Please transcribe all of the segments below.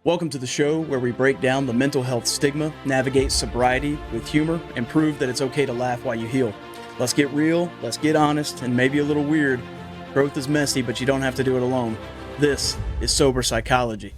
Welcome to the show where we break down the mental health stigma, navigate sobriety with humor, and prove that it's okay to laugh while you heal. Let's get real, let's get honest, and maybe a little weird. Growth is messy, but you don't have to do it alone. This is Sober Psychology.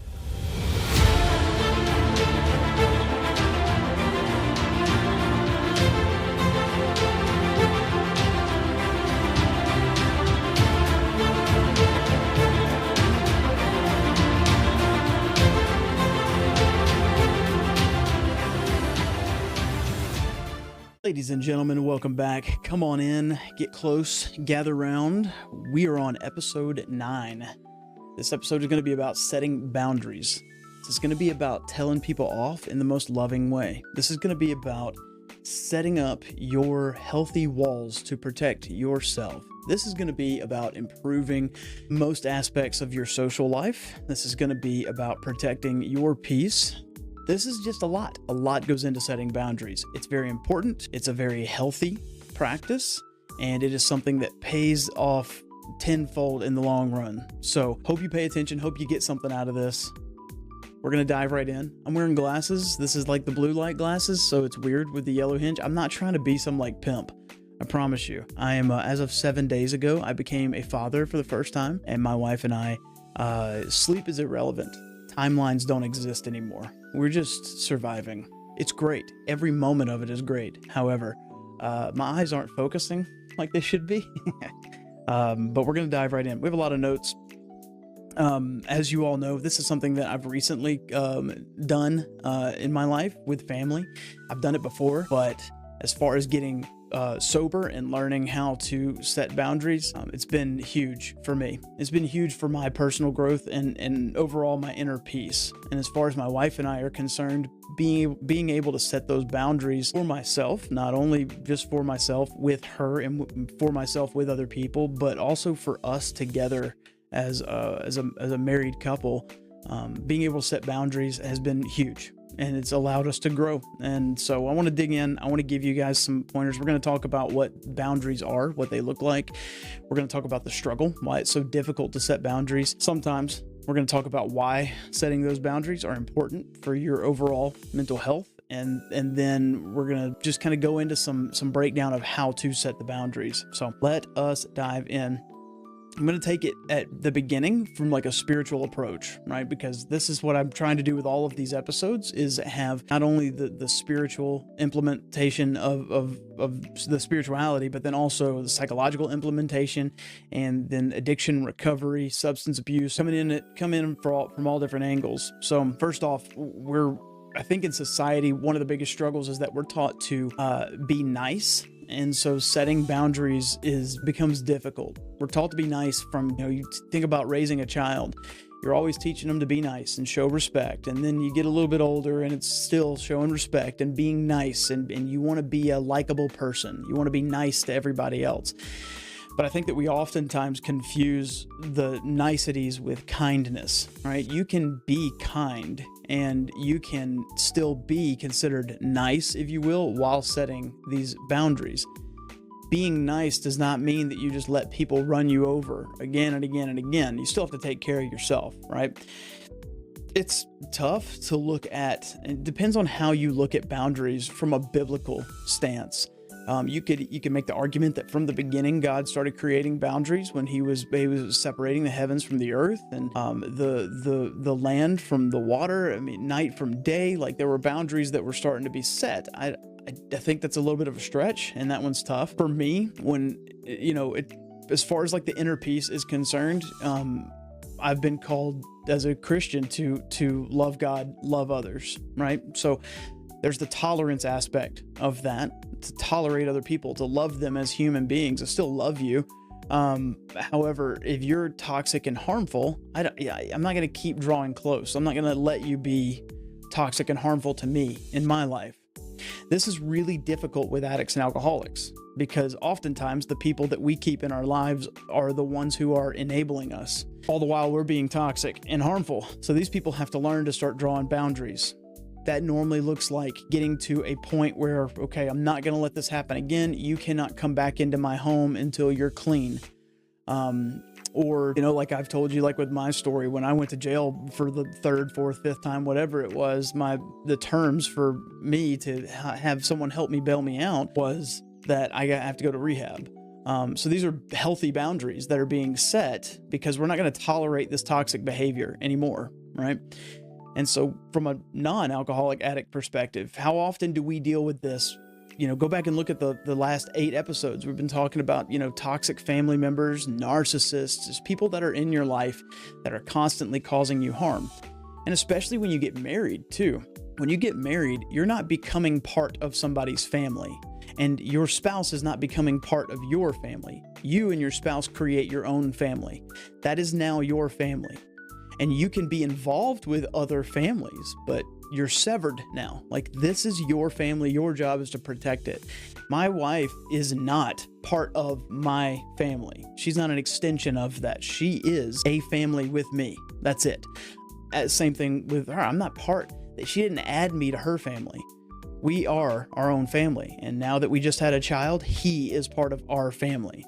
Ladies and gentlemen, welcome back. Come on in, get close, gather round. We are on episode 9. This episode is going to be about setting boundaries. This is going to be about telling people off in the most loving way. This is going to be about setting up your healthy walls to protect yourself. This is going to be about improving most aspects of your social life. This is going to be about protecting your peace. This is just a lot. A lot goes into setting boundaries. It's very important. It's a very healthy practice, and it is something that pays off tenfold in the long run. So hope you pay attention. Hope you get something out of this. We're going to dive right in. I'm wearing glasses. This is like the blue light glasses, so it's weird with the yellow hinge. I'm not trying to be some like pimp. I promise you. I am, as of 7 days ago, I became a father for the first time, and my wife and I, sleep is irrelevant. Timelines don't exist anymore. We're just surviving. It's great. Every moment of it is great. However, my eyes aren't focusing like they should be. But we're going to dive right in. We have a lot of notes. As you all know, this is something that I've recently done in my life with family. I've done it before, but as far as getting sober and learning how to set boundaries, it's been huge for me. It's been huge for my personal growth and overall my inner peace. And as far as my wife and I are concerned, being able to set those boundaries for myself, not only just for myself with her and for myself with other people, but also for us together as a married couple, being able to set boundaries has been huge. And it's allowed us to grow. And so I want to dig in. I want to give you guys some pointers. We're going to talk about what boundaries are, what they look like. We're going to talk about the struggle, why it's so difficult to set boundaries. Sometimes we're going to talk about why setting those boundaries are important for your overall mental health. And then we're going to just kind of go into some breakdown of how to set the boundaries. So let us dive in. I'm going to take it at the beginning from like a spiritual approach, right? Because this is what I'm trying to do with all of these episodes, is have not only the spiritual implementation of the spirituality, but then also the psychological implementation, and then addiction, recovery, substance abuse, come in from all different angles. So first off, I think in society, one of the biggest struggles is that we're taught to be nice. And so setting boundaries becomes difficult. We're taught to be nice from, you think about raising a child. You're always teaching them to be nice and show respect. And then you get a little bit older and it's still showing respect and being nice. And you want to be a likable person. You want to be nice to everybody else. But I think that we oftentimes confuse the niceties with kindness, right? You can be kind and you can still be considered nice, if you will, while setting these boundaries. Being nice does not mean that you just let people run you over again and again and again. You still have to take care of yourself, right? It's tough to look at, and it depends on how you look at boundaries from a biblical stance. You could make the argument that from the beginning, God started creating boundaries when he was separating the heavens from the earth, and the land from the water. Night from day. Like, there were boundaries that were starting to be set. I think that's a little bit of a stretch, and that one's tough for me. When as far as like the inner peace is concerned, I've been called as a Christian to love God, love others, right? So there's the tolerance aspect of that, to tolerate other people, to love them as human beings. I still love you. However, if you're toxic and harmful, I'm not going to keep drawing close. I'm not going to let you be toxic and harmful to me in my life. This is really difficult with addicts and alcoholics, because oftentimes the people that we keep in our lives are the ones who are enabling us. All the while we're being toxic and harmful. So these people have to learn to start drawing boundaries. That normally looks like getting to a point where, okay, I'm not going to let this happen again. You cannot come back into my home until you're clean. Or, you know, like I've told you, like with my story, when I went to jail for the third, fourth, fifth time, whatever it was, the terms for me to have someone help me bail me out was that I have to go to rehab. So these are healthy boundaries that are being set because we're not going to tolerate this toxic behavior anymore, right? And so from a non-alcoholic addict perspective, how often do we deal with this? You know, go back and look at the last 8 episodes. We've been talking about, you know, toxic family members, narcissists, just people that are in your life that are constantly causing you harm. And especially when you get married too. When you get married, you're not becoming part of somebody's family, and your spouse is not becoming part of your family. You and your spouse create your own family. That is now your family. And you can be involved with other families, but you're severed now. Like, this is your family. Your job is to protect it. My wife is not part of my family. She's not an extension of that. She is a family with me. That's it. Same thing with her. I'm not part. She didn't add me to her family. We are our own family. And now that we just had a child, he is part of our family.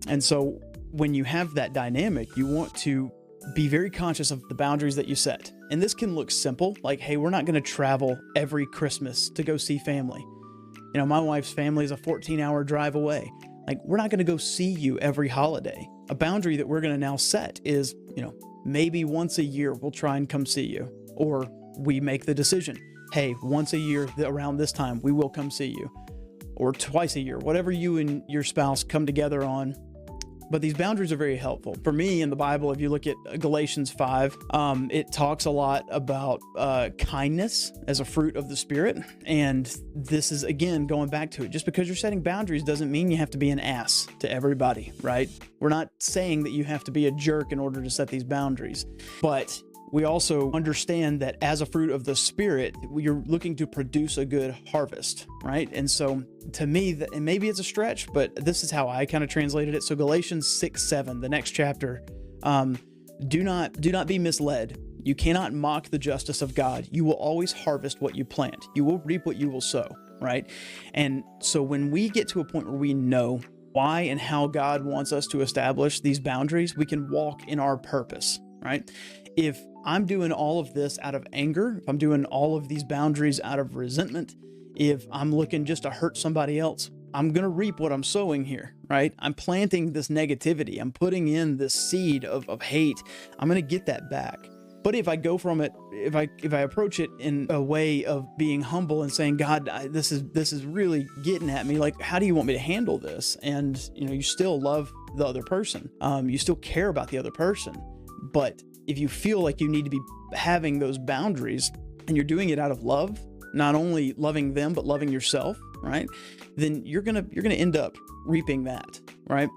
And so when you have that dynamic, you want to be very conscious of the boundaries that you set. And this can look simple, like, hey, we're not going to travel every Christmas to go see family. You know, my wife's family is a 14-hour drive away. Like, we're not going to go see you every holiday. A boundary that we're going to now set is, you know, maybe once a year we'll try and come see you. Or we make the decision, hey, once a year around this time, we will come see you. Or twice a year, whatever you and your spouse come together on. But these boundaries are very helpful. For me, in the Bible, if you look at Galatians 5, it talks a lot about kindness as a fruit of the Spirit. And this is, again, going back to it. Just because you're setting boundaries doesn't mean you have to be an ass to everybody, right? We're not saying that you have to be a jerk in order to set these boundaries. But we also understand that as a fruit of the Spirit, you're looking to produce a good harvest, right? And so to me, and maybe it's a stretch, but this is how I kind of translated it. So Galatians 6:7, the next chapter, do not be misled. You cannot mock the justice of God. You will always harvest what you plant. You will reap what you will sow, right? And so when we get to a point where we know why and how God wants us to establish these boundaries, we can walk in our purpose, right? If I'm doing all of this out of anger, if I'm doing all of these boundaries out of resentment, if I'm looking just to hurt somebody else, I'm going to reap what I'm sowing here, right? I'm planting this negativity. I'm putting in this seed of hate. I'm going to get that back. But if I go from it, if I approach it in a way of being humble and saying, God, this is really getting at me. Like, how do you want me to handle this? And, you know, you still love the other person. You still care about the other person. But if you feel like you need to be having those boundaries and you're doing it out of love, not only loving them, but loving yourself, right? Then you're going to end up reaping that, right?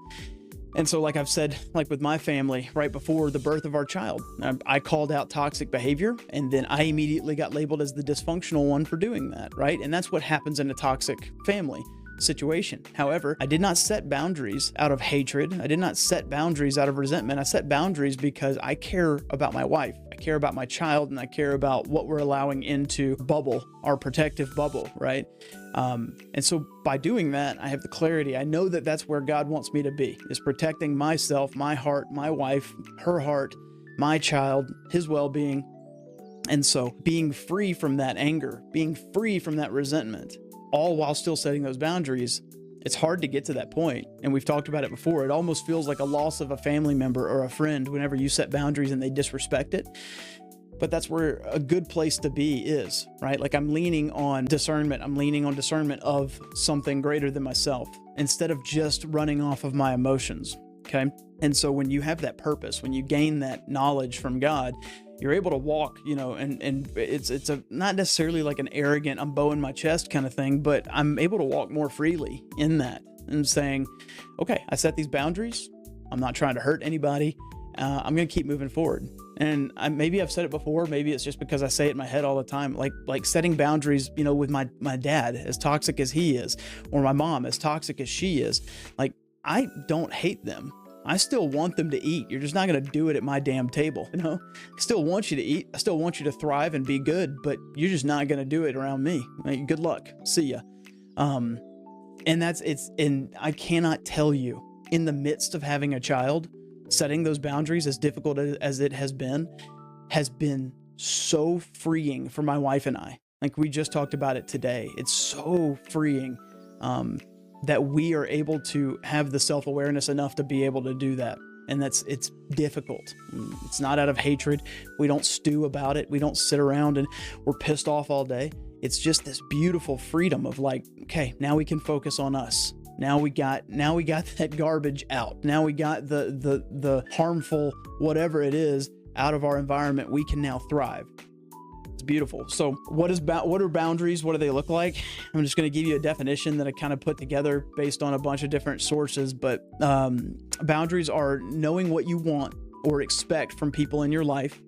And so, like I've said, like with my family, right before the birth of our child, I called out toxic behavior, and then I immediately got labeled as the dysfunctional one for doing that, right? And that's what happens in a toxic family situation. However, I did not set boundaries out of hatred. I did not set boundaries out of resentment. I set boundaries because I care about my wife. I care about my child, and I care about what we're allowing into bubble, our protective bubble, right? And so by doing that, I have the clarity. I know that that's where God wants me to be, is protecting myself, my heart, my wife, her heart, my child, his well-being. And so being free from that anger, being free from that resentment, all while still setting those boundaries, it's hard to get to that point. And we've talked about it before. It almost feels like a loss of a family member or a friend whenever you set boundaries and they disrespect it. But that's where a good place to be is, right? Like, I'm leaning on discernment. I'm leaning on discernment of something greater than myself instead of just running off of my emotions, okay? And so when you have that purpose, when you gain that knowledge from God, you're able to walk, you know, and it's a not necessarily like an arrogant, I'm bowing my chest kind of thing, but I'm able to walk more freely in that and saying, okay, I set these boundaries. I'm not trying to hurt anybody. I'm going to keep moving forward. And maybe I've said it before. Maybe it's just because I say it in my head all the time, like setting boundaries, you know, with my dad, as toxic as he is, or my mom, as toxic as she is. Like, I don't hate them. I still want them to eat. You're just not going to do it at my damn table. You know, I still want you to eat. I still want you to thrive and be good, but you're just not going to do it around me. Like, good luck. See ya. And I cannot tell you, in the midst of having a child, Setting those boundaries, as difficult as it has been so freeing for my wife and I. Like we just talked about it today. It's so freeing that we are able to have the self-awareness enough to be able to do that. And it's difficult. It's not out of hatred. We don't stew about it. We don't sit around and we're pissed off all day. It's just this beautiful freedom of like, okay, now we can focus on us. Now we got that garbage out. Now we got the harmful whatever it is out of our environment. We can now thrive. It's beautiful. So what are boundaries? What do they look like? I'm just going to give you a definition that I kind of put together based on a bunch of different sources. But boundaries are knowing what you want or expect from people in your life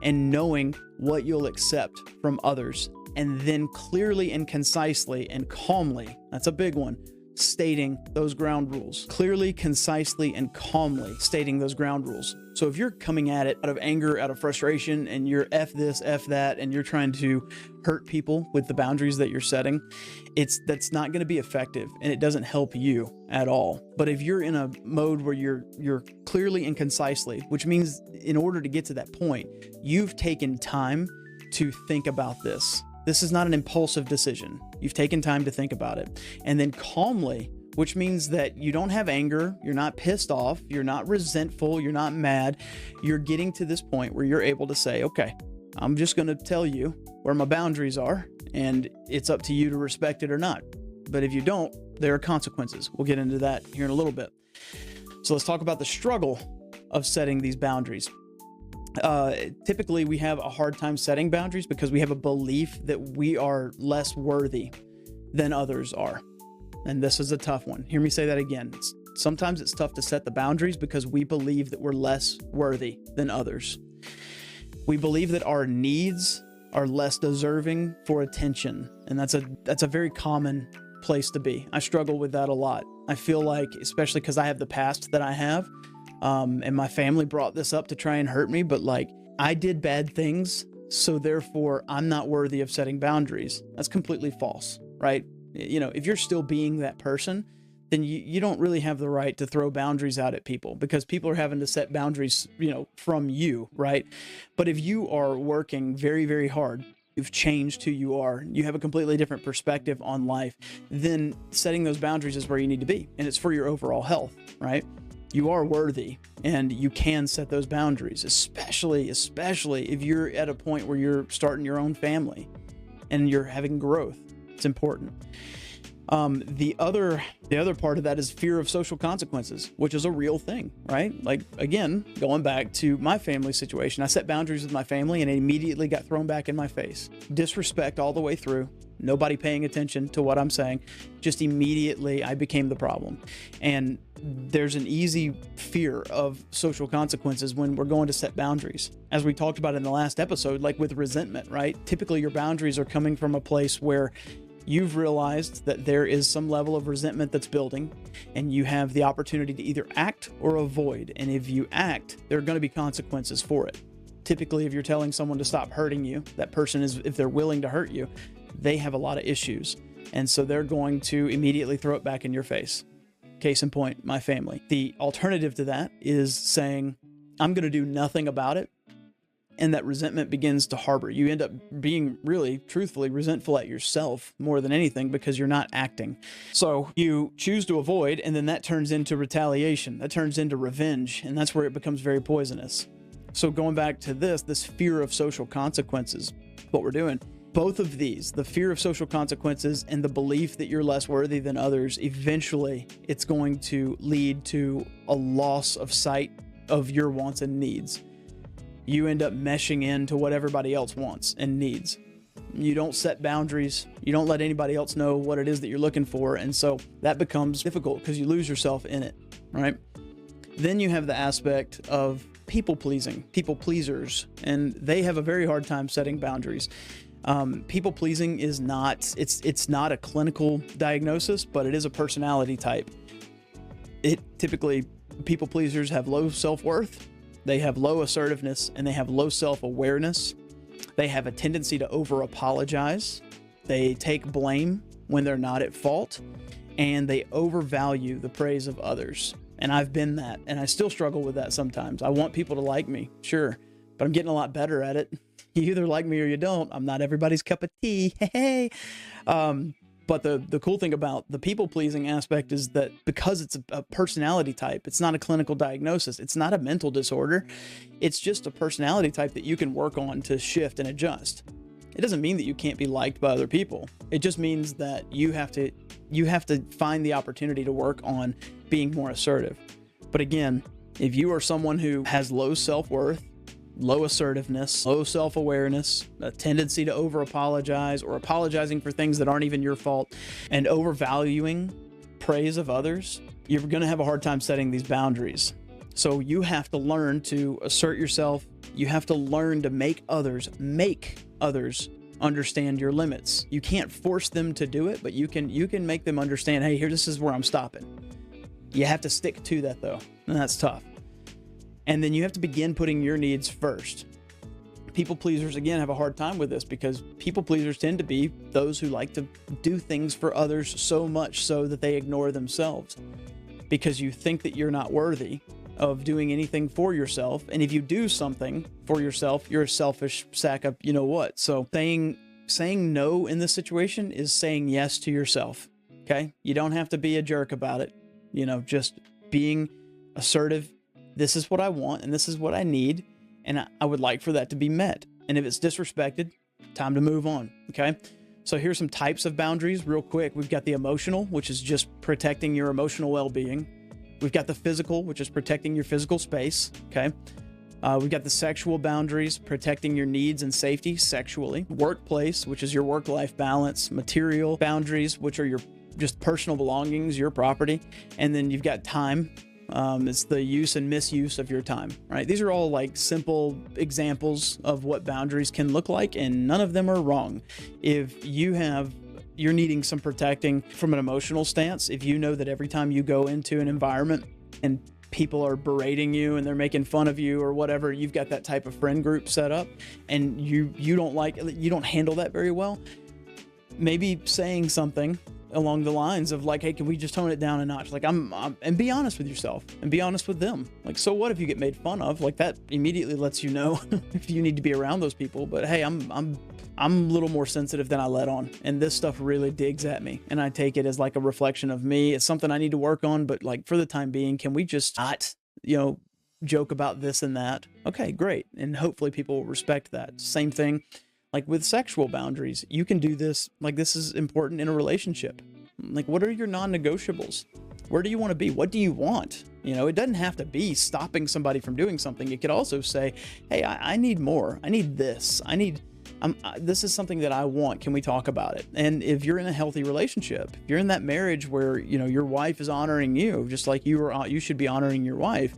and knowing what you'll accept from others. And then clearly and concisely and calmly, that's a big one, stating those ground rules. Clearly, concisely, and calmly stating those ground rules. So if you're coming at it out of anger, out of frustration, and you're F this, F that, and you're trying to hurt people with the boundaries that you're setting, that's not going to be effective, and it doesn't help you at all. But if you're in a mode where you're clearly and concisely, which means in order to get to that point, you've taken time to think about this. This is not an impulsive decision. You've taken time to think about it. And then calmly, which means that you don't have anger, you're not pissed off, you're not resentful, you're not mad. You're getting to this point where you're able to say, okay, I'm just going to tell you where my boundaries are, and it's up to you to respect it or not. But if you don't, there are consequences. We'll get into that here in a little bit. So let's talk about the struggle of setting these boundaries. Typically we have a hard time setting boundaries because we have a belief that we are less worthy than others are. And this is a tough one. Hear me say that again. Sometimes it's tough to set the boundaries because we believe that we're less worthy than others. We believe that our needs are less deserving for attention. And that's a very common place to be. I struggle with that a lot. I feel like, especially because I have the past that I have, and my family brought this up to try and hurt me, but like I did bad things, so therefore I'm not worthy of setting boundaries. That's completely false, right? You know, if you're still being that person, then you don't really have the right to throw boundaries out at people because people are having to set boundaries, from you, right? But if you are working very, very hard, you've changed who you are, you have a completely different perspective on life, then setting those boundaries is where you need to be. And it's for your overall health, right? You are worthy and you can set those boundaries, especially if you're at a point where you're starting your own family and you're having growth. It's important. The other part of that is fear of social consequences, which is a real thing, right? Like, again, going back to my family situation, I set boundaries with my family and it immediately got thrown back in my face. Disrespect all the way through. Nobody paying attention to what I'm saying. Just immediately I became the problem. And there's an easy fear of social consequences when we're going to set boundaries. As we talked about in the last episode, like with resentment, right? Typically your boundaries are coming from a place where you've realized that there is some level of resentment that's building and you have the opportunity to either act or avoid. And if you act, there are going to be consequences for it. Typically, if you're telling someone to stop hurting you, that person is, if they're willing to hurt you, they have a lot of issues. And so they're going to immediately throw it back in your face. Case in point, my family. The alternative to that is saying, I'm going to do nothing about it. And that resentment begins to harbor. You end up being really, truthfully, resentful at yourself more than anything because you're not acting. So you choose to avoid, and then that turns into retaliation. That turns into revenge, and that's where it becomes very poisonous. So going back to this fear of social consequences, what we're doing, both of these, the fear of social consequences and the belief that you're less worthy than others, eventually it's going to lead to a loss of sight of your wants and needs. You end up meshing into what everybody else wants and needs. You don't set boundaries. You don't let anybody else know what it is that you're looking for. And so that becomes difficult because you lose yourself in it, right? Then you have the aspect of people pleasing, people pleasers, and they have a very hard time setting boundaries. People pleasing is not, it's not a clinical diagnosis, but it is a personality type. Typically, people pleasers have low self-worth. They have low assertiveness and they have low self-awareness. They have a tendency to over-apologize. They take blame when they're not at fault, and they overvalue the praise of others. And I've been that, and I still struggle with that sometimes. I want people to like me, sure, but I'm getting a lot better at it. You either like me or you don't. I'm not everybody's cup of tea. Hey. But the cool thing about the people-pleasing aspect is that because it's a personality type, it's not a clinical diagnosis, it's not a mental disorder, it's just a personality type that you can work on to shift and adjust. It doesn't mean that you can't be liked by other people. It just means that you have to find the opportunity to work on being more assertive. But again, if you are someone who has low self-worth, low assertiveness, low self-awareness, a tendency to over-apologize or apologizing for things that aren't even your fault, and overvaluing praise of others, you're going to have a hard time setting these boundaries. So you have to learn to assert yourself. You have to learn to make others understand your limits. You can't force them to do it, but you can make them understand, hey, here, this is where I'm stopping. You have to stick to that though, and that's tough. And then you have to begin putting your needs first. People pleasers, again, have a hard time with this because people pleasers tend to be those who like to do things for others so much so that they ignore themselves because you think that you're not worthy of doing anything for yourself. And if you do something for yourself, you're a selfish sack of you know what. So saying no in this situation is saying yes to yourself. Okay. You don't have to be a jerk about it. Just being assertive. This is what I want and this is what I need. And I would like for that to be met. And if it's disrespected, time to move on. Okay. So here's some types of boundaries real quick. We've got the emotional, which is just protecting your emotional well-being. We've got the physical, which is protecting your physical space. Okay. We've got the sexual boundaries, protecting your needs and safety sexually. Workplace, which is your work-life balance. Material boundaries, which are your just personal belongings, your property. And then you've got time. It's the use and misuse of your time, right? These are all like simple examples of what boundaries can look like, and none of them are wrong. If you're needing some protecting from an emotional stance, if you know that every time you go into an environment and people are berating you and they're making fun of you or whatever, you've got that type of friend group set up and you don't handle that very well, maybe saying something along the lines of like, hey, can we just tone it down a notch? Like and be honest with yourself and be honest with them. Like, so what if you get made fun of? Like that immediately lets you know if you need to be around those people. But hey, I'm a little more sensitive than I let on. And this stuff really digs at me. And I take it as like a reflection of me. It's something I need to work on. But like for the time being, can we just not, joke about this and that? Okay, great. And hopefully people will respect that. Same thing. Like with sexual boundaries, you can do this. Like this is important in a relationship. Like what are your non-negotiables? Where do you want to be? What do you want? It doesn't have to be stopping somebody from doing something. It could also say, hey, I need more. I need this. This is something that I want. Can we talk about it? And if you're in a healthy relationship, if you're in that marriage where, your wife is honoring you, just like you should be honoring your wife,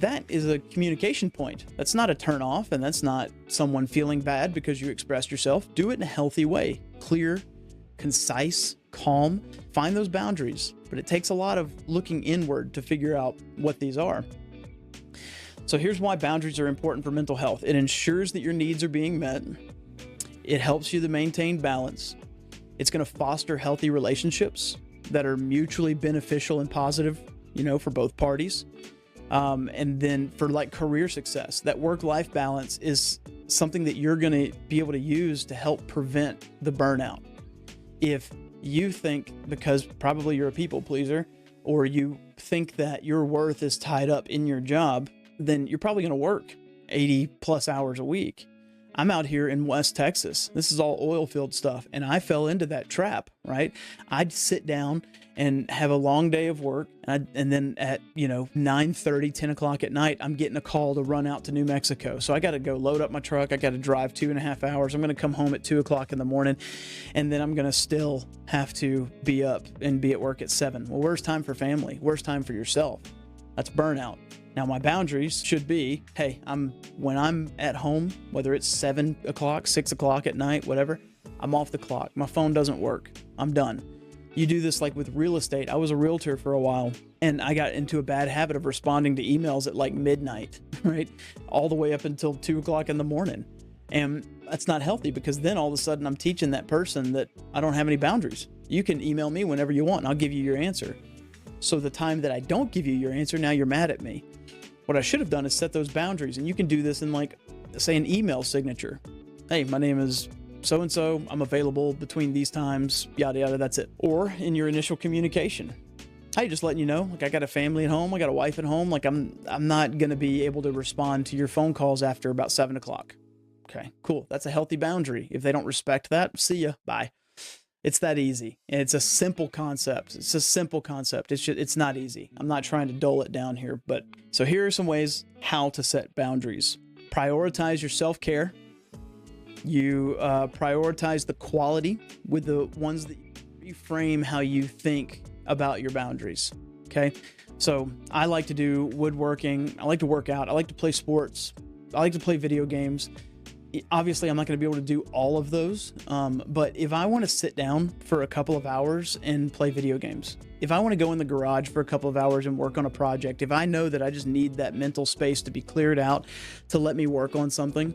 that is a communication point. That's not a turn off, and that's not someone feeling bad because you expressed yourself. Do it in a healthy way, clear, concise, calm. Find those boundaries, but it takes a lot of looking inward to figure out what these are. So here's why boundaries are important for mental health. It ensures that your needs are being met. It helps you to maintain balance. It's going to foster healthy relationships that are mutually beneficial and positive, for both parties. And then for like career success, that work-life balance is something that you're going to be able to use to help prevent the burnout. If you think, because probably you're a people pleaser, or you think that your worth is tied up in your job, then you're probably going to work 80 plus hours a week. I'm out here in West Texas. This is all oil field stuff. And I fell into that trap, right? I'd sit down and have a long day of work. And then at, 9:30, 10 o'clock at night, I'm getting a call to run out to New Mexico. So I got to go load up my truck. I got to drive 2.5 hours. I'm going to come home at 2 o'clock in the morning. And then I'm going to still have to be up and be at work at 7. Well, where's time for family? Where's time for yourself? That's burnout. Now, my boundaries should be, hey, when I'm at home, whether it's 7 o'clock, 6 o'clock at night, whatever, I'm off the clock. My phone doesn't work. I'm done. You do this like with real estate. I was a realtor for a while, and I got into a bad habit of responding to emails at like midnight, right? All the way up until 2 o'clock in the morning. And that's not healthy, because then all of a sudden I'm teaching that person that I don't have any boundaries. You can email me whenever you want and I'll give you your answer. So the time that I don't give you your answer, now you're mad at me. What I should have done is set those boundaries. And you can do this in, like, say, an email signature. Hey, my name is so-and-so. I'm available between these times, yada, yada, that's it. Or in your initial communication. Hey, just letting you know, like, I got a family at home. I got a wife at home. Like, I'm not going to be able to respond to your phone calls after about 7 o'clock. Okay, cool. That's a healthy boundary. If they don't respect that, see ya. Bye. It's that easy. And it's a simple concept. It's a simple concept. It's not easy. I'm not trying to dull it down here, but so here are some ways how to set boundaries. Prioritize your self-care. You prioritize the quality with the ones that reframe how you think about your boundaries. Okay. So I like to do woodworking. I like to work out. I like to play sports. I like to play video games. Obviously, I'm not going to be able to do all of those, but if I want to sit down for a couple of hours and play video games, if I want to go in the garage for a couple of hours and work on a project, if I know that I just need that mental space to be cleared out to let me work on something,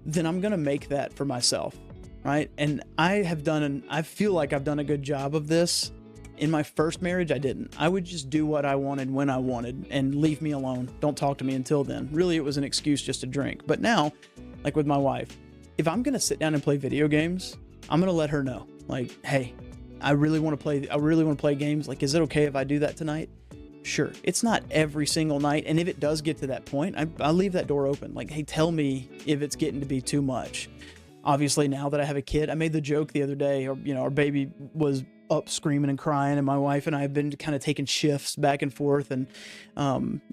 then I'm going to make that for myself, right? And I feel like I've done a good job of this. In my first marriage, I didn't. I would just do what I wanted when I wanted and leave me alone. Don't talk to me until then. Really, it was an excuse just to drink. But now, like with my wife, if I'm going to sit down and play video games, I'm going to let her know, like, hey, I really want to play games. Like, is it okay if I do that tonight? Sure. It's not every single night. And if it does get to that point, I'll leave that door open. Like, hey, tell me if it's getting to be too much. Obviously, now that I have a kid, I made the joke the other day, or, our baby was up screaming and crying, and my wife and I have been kind of taking shifts back and forth, and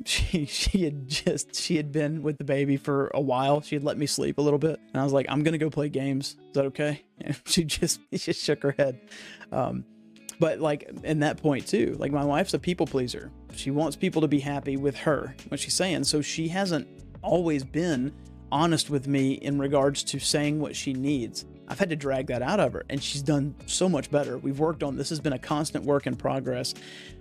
she had been with the baby for a while. She had let me sleep a little bit, and I was like, I'm gonna go play games. Is that okay? And she just shook her head. But like, in that point too, like, my wife's a people pleaser. She wants people to be happy with her, what she's saying. So she hasn't always been honest with me in regards to saying what she needs. I've had to drag that out of her, and she's done so much better. We've worked on this. Has been a constant work in progress.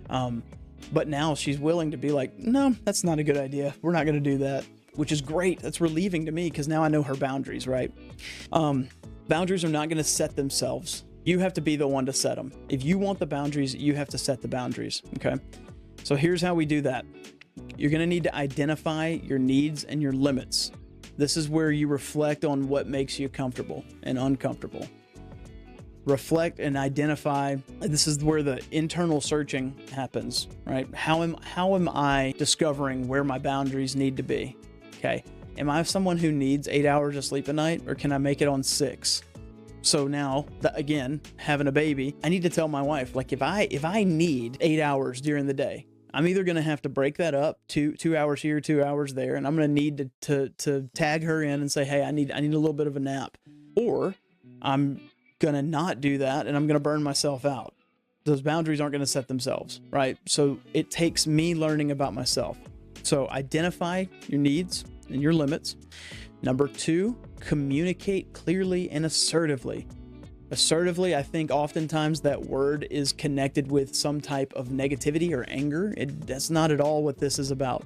But now she's willing to be like, no, that's not a good idea. We're not going to do that, which is great. That's relieving to me, because now I know her boundaries, right? Boundaries are not going to set themselves. You have to be the one to set them. If you want the boundaries, you have to set the boundaries. Okay. So here's how we do that. You're going to need to identify your needs and your limits. This is where you reflect on what makes you comfortable and uncomfortable. Reflect and identify. This is where the internal searching happens, right? How am I discovering where my boundaries need to be? Okay. Am I someone who needs 8 hours of sleep a night, or can I make it on 6? So now, again, having a baby, I need to tell my wife, like, if I need 8 hours during the day, I'm either going to have to break that up, 2 hours here, 2 hours there, and I'm going to need to tag her in and say, hey, I need a little bit of a nap. Or I'm going to not do that, and I'm going to burn myself out. Those boundaries aren't going to set themselves, right? So it takes me learning about myself. So identify your needs and your limits. Number 2, communicate clearly and assertively. Assertively, I think oftentimes that word is connected with some type of negativity or anger. That's not at all what this is about.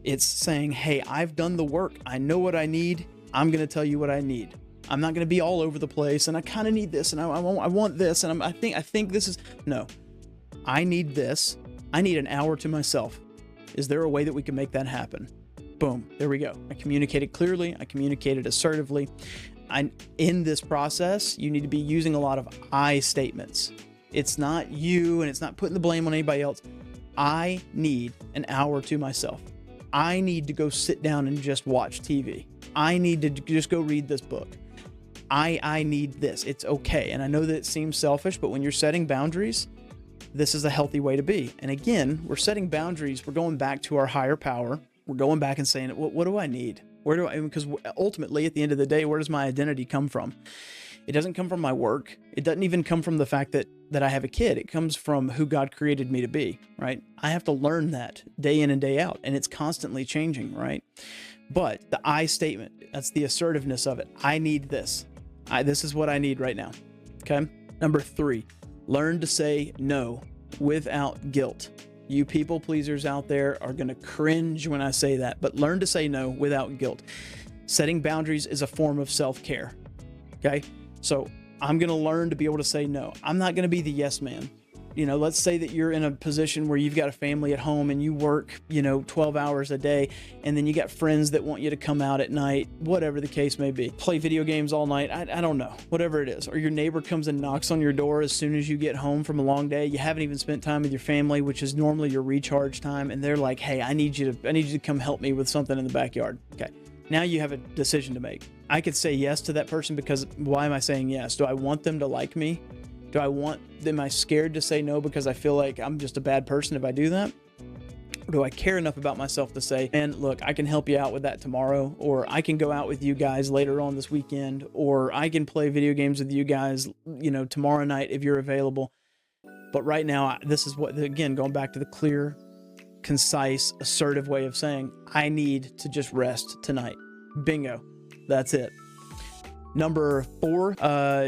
It's saying, hey, I've done the work. I know what I need. I'm going to tell you what I need. I'm not going to be all over the place, and I kind of need this, and I want this, and I think this is... No. I need this. I need an hour to myself. Is there a way that we can make that happen? Boom. There we go. I communicated clearly. I communicated assertively. In this process, you need to be using a lot of I statements. It's not you, and it's not putting the blame on anybody else. I need an hour to myself. I need to go sit down and just watch TV. I need to just go read this book. I need this. It's okay. And I know that it seems selfish, but when you're setting boundaries, this is a healthy way to be. And again, we're setting boundaries. We're going back to our higher power. We're going back and saying, what do I need? Because ultimately, at the end of the day, where does my identity come from? It doesn't come from my work. It doesn't even come from the fact that I have a kid. It comes from who God created me to be, right? I have to learn that day in and day out, and it's constantly changing, right? But the I statement, that's the assertiveness of it. I need this. This is what I need right now, okay? Number 3, learn to say no without guilt. You people pleasers out there are going to cringe when I say that, but learn to say no without guilt. Setting boundaries is a form of self-care. Okay. So I'm going to learn to be able to say no. I'm not going to be the yes man. let's say that you're in a position where you've got a family at home and you work, 12 hours a day, and then you got friends that want you to come out at night, whatever the case may be, play video games all night. I don't know, whatever it is. Or your neighbor comes and knocks on your door as soon as you get home from a long day. You haven't even spent time with your family, which is normally your recharge time. And they're like, hey, I need you to come help me with something in the backyard. Okay. Now you have a decision to make. I could say yes to that person because why am I saying yes? Do I want them to like me? Am I scared to say no because I feel like I'm just a bad person if I do that? Or do I care enough about myself to say, man, look, I can help you out with that tomorrow, or I can go out with you guys later on this weekend, or I can play video games with you guys, tomorrow night if you're available. But right now, this is what, again, going back to the clear, concise, assertive way of saying, I need to just rest tonight. Bingo. That's it. Number 4,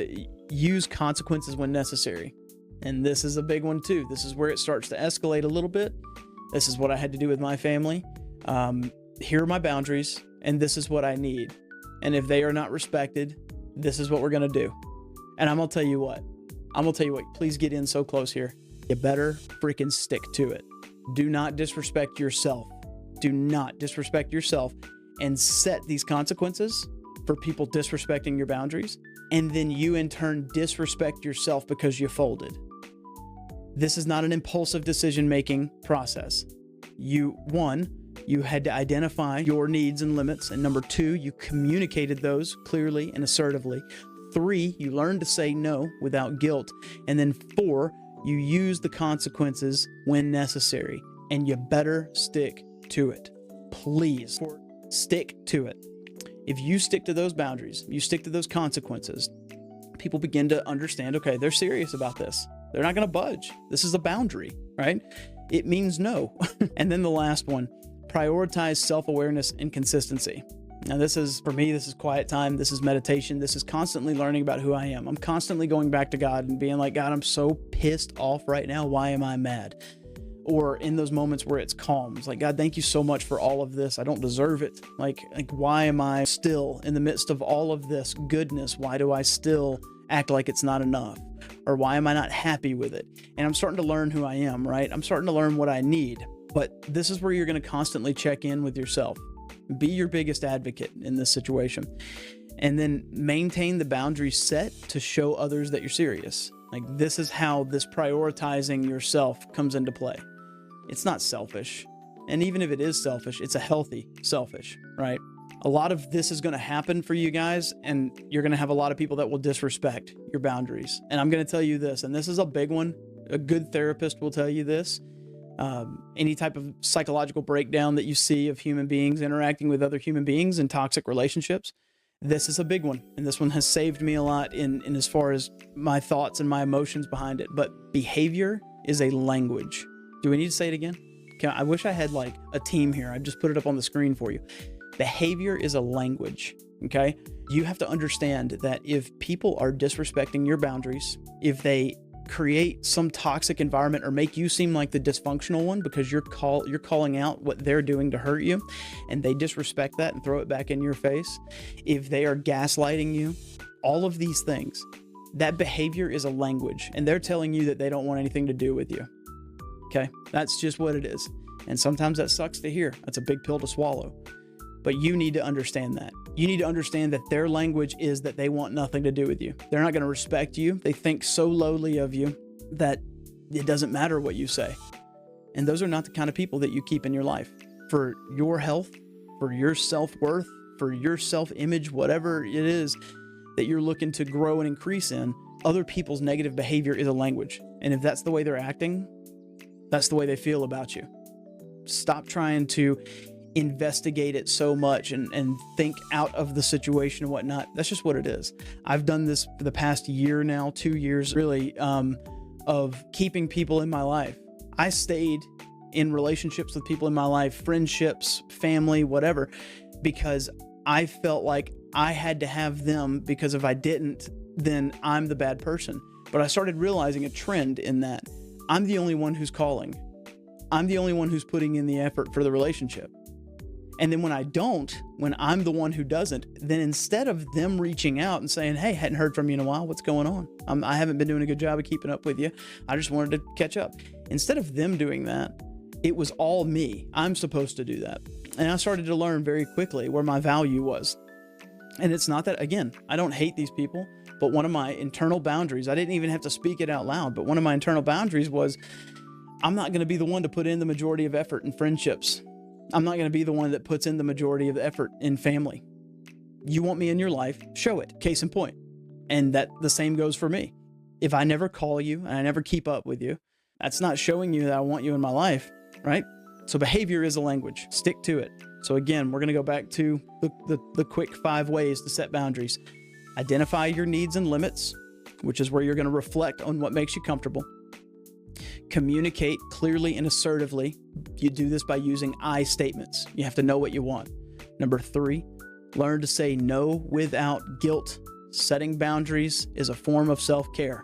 use consequences when necessary. And this is a big one too. This is where it starts to escalate a little bit. This is what I had to do with my family. Here are my boundaries, and this is what I need. And if they are not respected, this is what we're going to do. And I'm going to tell you what, please get in so close here. You better freaking stick to it. Do not disrespect yourself. Do not disrespect yourself and set these consequences for people disrespecting your boundaries. And then you in turn disrespect yourself because you folded. This is not an impulsive decision-making process. You had to identify your needs and limits. And number 2, you communicated those clearly and assertively. 3, you learned to say no without guilt. And then 4, you use the consequences when necessary. And you better stick to it. Please stick to it. If you stick to those boundaries, you stick to those consequences, people begin to understand, okay, they're serious about this. They're not going to budge. This is a boundary, right? It means no. And then the last one, prioritize self-awareness and consistency. Now this is, for me, this is quiet time. This is meditation. This is constantly learning about who I am. I'm constantly going back to God and being like, God, I'm so pissed off right now. Why am I mad? Or in those moments where it's calm, it's like, God, thank you so much for all of this. I don't deserve it. Like, why am I still in the midst of all of this goodness? Why do I still act like it's not enough? Or why am I not happy with it? And I'm starting to learn who I am, right? I'm starting to learn what I need. But this is where you're going to constantly check in with yourself. Be your biggest advocate in this situation. And then maintain the boundaries set to show others that you're serious. Like, this is how this prioritizing yourself comes into play. It's not selfish. And even if it is selfish, it's a healthy selfish, right? A lot of this is going to happen for you guys, and you're going to have a lot of people that will disrespect your boundaries. And I'm going to tell you this, and this is a big one. A good therapist will tell you this. Any type of psychological breakdown that you see of human beings interacting with other human beings in toxic relationships, this is a big one. And this one has saved me a lot in as far as my thoughts and my emotions behind it. But behavior is a language. Do we need to say it again? I wish I had like a team here. I'd just put it up on the screen for you. Behavior is a language, okay? You have to understand that if people are disrespecting your boundaries, if they create some toxic environment or make you seem like the dysfunctional one because you're calling out what they're doing to hurt you, and they disrespect that and throw it back in your face, if they are gaslighting you, all of these things, that behavior is a language, and they're telling you that they don't want anything to do with you. Okay, that's just what it is. And sometimes that sucks to hear. That's a big pill to swallow. But you need to understand that. You need to understand that their language is that they want nothing to do with you. They're not going to respect you. They think so lowly of you that it doesn't matter what you say. And those are not the kind of people that you keep in your life. For your health, for your self-worth, for your self-image, whatever it is that you're looking to grow and increase in, other people's negative behavior is a language. And if that's the way they're acting, that's the way they feel about you. Stop trying to investigate it so much and think out of the situation and whatnot. That's just what it is. I've done this for the past year now, 2 years really, of keeping people in my life. I stayed in relationships with people in my life, friendships, family, whatever, because I felt like I had to have them, because if I didn't, then I'm the bad person. But I started realizing a trend in that. I'm the only one who's calling. I'm the only one who's putting in the effort for the relationship. And then when I don't, when I'm the one who doesn't, then instead of them reaching out and saying, hey, hadn't heard from you in a while, what's going on? I haven't been doing a good job of keeping up with you. I just wanted to catch up. Instead of them doing that, it was all me. I'm supposed to do that. And I started to learn very quickly where my value was. And it's not that, again, I don't hate these people, but one of my internal boundaries, I didn't even have to speak it out loud, but one of my internal boundaries was, I'm not going to be the one to put in the majority of effort in friendships. I'm not going to be the one that puts in the majority of the effort in family. You want me in your life, show it. Case in point. And that the same goes for me. If I never call you and I never keep up with you, that's not showing you that I want you in my life, right? So behavior is a language. Stick to it. So again, we're going to go back to the quick 5 ways to set boundaries. Identify your needs and limits, which is where you're going to reflect on what makes you comfortable. Communicate clearly and assertively. You do this by using I statements. You have to know what you want. Number 3, learn to say no without guilt. Setting boundaries is a form of self-care.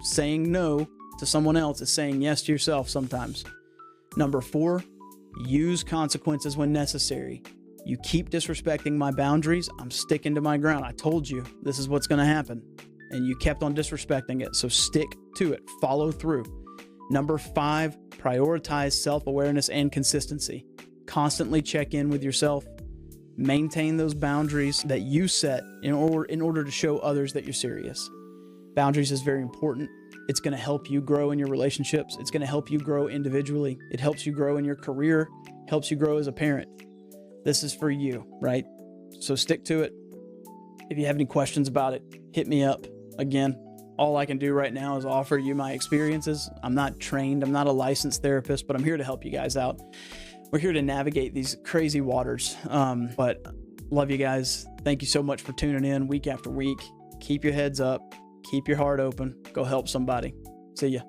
Saying no to someone else is saying yes to yourself sometimes. Number 4, use consequences when necessary. You keep disrespecting my boundaries, I'm sticking to my ground. I told you this is what's going to happen. And you kept on disrespecting it. So stick to it. Follow through. Number 5, prioritize self-awareness and consistency. Constantly check in with yourself. Maintain those boundaries that you set in order to show others that you're serious. Boundaries is very important. It's going to help you grow in your relationships. It's going to help you grow individually. It helps you grow in your career, helps you grow as a parent. This is for you, right? So stick to it. If you have any questions about it, hit me up. Again, all I can do right now is offer you my experiences. I'm not trained. I'm not a licensed therapist, but I'm here to help you guys out. We're here to navigate these crazy waters. But love you guys. Thank you so much for tuning in week after week. Keep your heads up. Keep your heart open. Go help somebody. See ya.